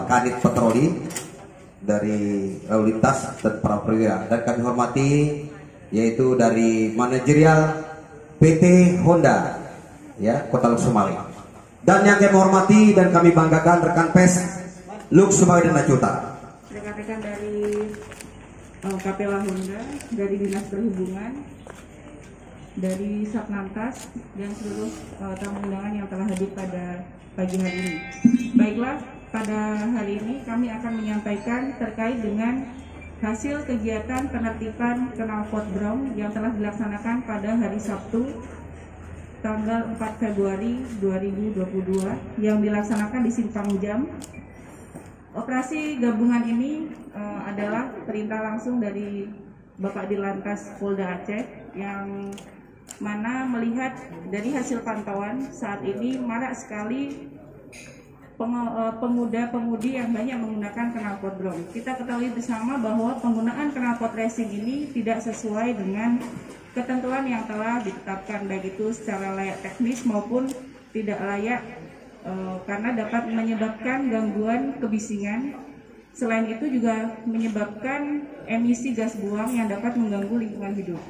Bapak Kanit Patroli dari lalu lintas dan para perwira, dan kami hormati yaitu dari manajerial PT Honda ya Kota Luk Sumawe, dan yang kami hormati dan kami banggakan rekan PES Luk Sumawe dan Najuta, rekan-rekan dari Kapela Honda, dari Dinas Perhubungan, dari Satlantas, dan seluruh tamu undangan yang telah hadir pada pagi hari ini. Baiklah, pada hari ini kami akan menyampaikan terkait dengan hasil kegiatan penertiban knalpot Brom yang telah dilaksanakan pada hari Sabtu tanggal 4 Februari 2022 yang dilaksanakan di Simpang Jam. Operasi gabungan ini adalah perintah langsung dari Bapak Dirlantas Polda Aceh, yang mana melihat dari hasil pantauan saat ini marak sekali pemuda-pemudi yang banyak menggunakan knalpot Brom. Kita ketahui bersama bahwa penggunaan knalpot racing ini tidak sesuai dengan ketentuan yang telah ditetapkan, baik itu secara layak teknis maupun tidak layak, karena dapat menyebabkan gangguan kebisingan. Selain itu juga menyebabkan emisi gas buang yang dapat mengganggu lingkungan hidup.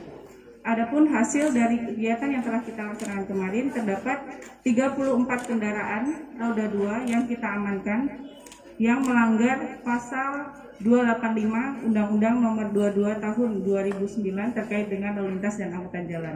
Adapun hasil dari kegiatan yang telah kita laksanakan kemarin, terdapat 34 kendaraan roda 2 yang kita amankan yang melanggar pasal 285 Undang-Undang Nomor 22 Tahun 2009 terkait dengan lalu lintas dan angkutan jalan.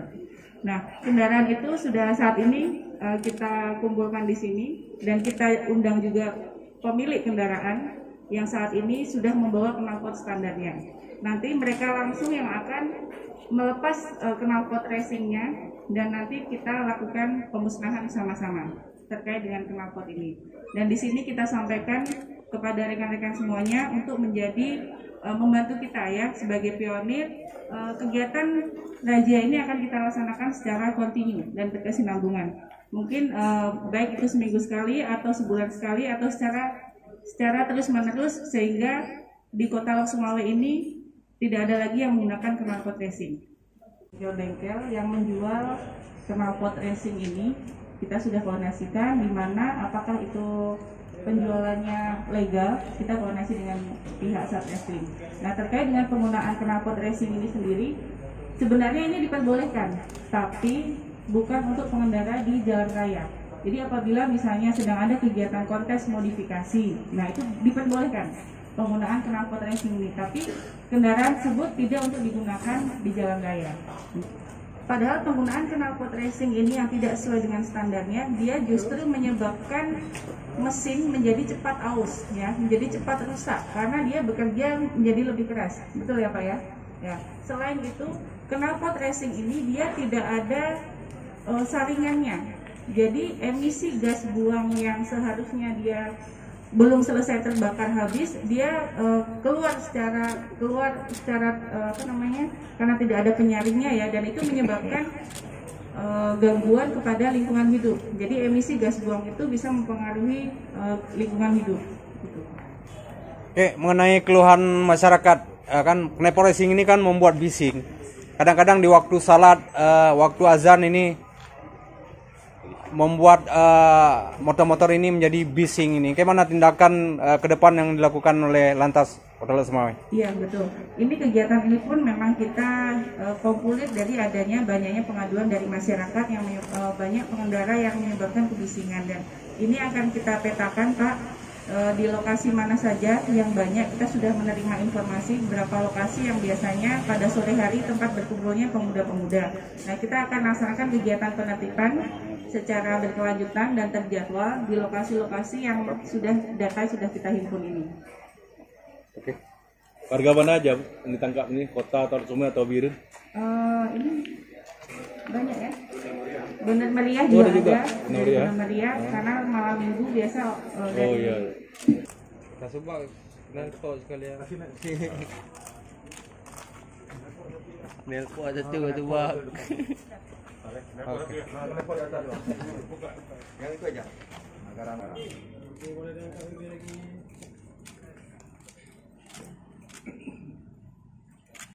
Nah, kendaraan itu sudah saat ini kita kumpulkan di sini, dan kita undang juga pemilik kendaraan yang saat ini sudah membawa knalpot standarnya. Nanti mereka langsung yang akan melepas knalpot racingnya, dan nanti kita lakukan pemusnahan sama-sama terkait dengan knalpot ini. Dan di sini kita sampaikan kepada rekan-rekan semuanya untuk menjadi membantu kita ya sebagai pionir. Kegiatan razia ini akan kita laksanakan secara kontinu dan berkesinambungan. Mungkin baik itu seminggu sekali atau sebulan sekali atau secara terus-menerus, sehingga di Kota Luk Sumawe ini tidak ada lagi yang menggunakan knalpot racing. Bengkel yang menjual knalpot racing ini kita sudah koordinasikan, di mana apakah itu penjualannya legal, kita koordinasi dengan pihak Satreskrim. Nah, terkait dengan penggunaan knalpot racing ini sendiri, sebenarnya ini diperbolehkan, tapi bukan untuk pengendara di jalan raya. Jadi apabila misalnya sedang ada kegiatan kontes modifikasi, nah itu diperbolehkan penggunaan knalpot racing ini, tapi kendaraan tersebut tidak untuk digunakan di jalan raya. Padahal penggunaan knalpot racing ini yang tidak sesuai dengan standarnya, dia justru menyebabkan mesin menjadi cepat aus, ya, menjadi cepat rusak karena dia bekerja menjadi lebih keras. Betul ya Pak ya? Ya. Selain itu, knalpot racing ini dia tidak ada saringannya. Jadi emisi gas buang yang seharusnya dia belum selesai terbakar habis, dia keluar secara karena tidak ada penyaringnya ya, dan itu menyebabkan gangguan kepada lingkungan hidup. Jadi emisi gas buang itu bisa mempengaruhi lingkungan hidup. Mengenai keluhan masyarakat, kan knalpot racing ini kan membuat bising. Kadang-kadang di waktu salat, waktu azan ini membuat motor-motor ini menjadi bising ini. Bagaimana tindakan ke depan yang dilakukan oleh Lantas Kota Luk Sumawe? Iya betul. Ini kegiatan ini pun memang kita kompulir dari adanya banyaknya pengaduan dari masyarakat yang banyak pengendara yang menyebabkan kebisingan, dan ini akan kita petakan Pak di lokasi mana saja yang banyak. Kita sudah menerima informasi beberapa lokasi yang biasanya pada sore hari tempat berkumpulnya pemuda-pemuda. Nah, kita akan laksanakan kegiatan penertiban secara berkelanjutan dan terjadwal di lokasi-lokasi yang data sudah kita himpun ini. Oke. Warga mana aja yang ditangkap ini? Kota atau Sungai atau Biren? Ini banyak ya. Bener Meriah juga ada. Bener Meriah karena malam minggu biasa. Oh iya. Kita coba nelpot sekalian. Nelpot aja coba. Oke. Yang itu aja. Agar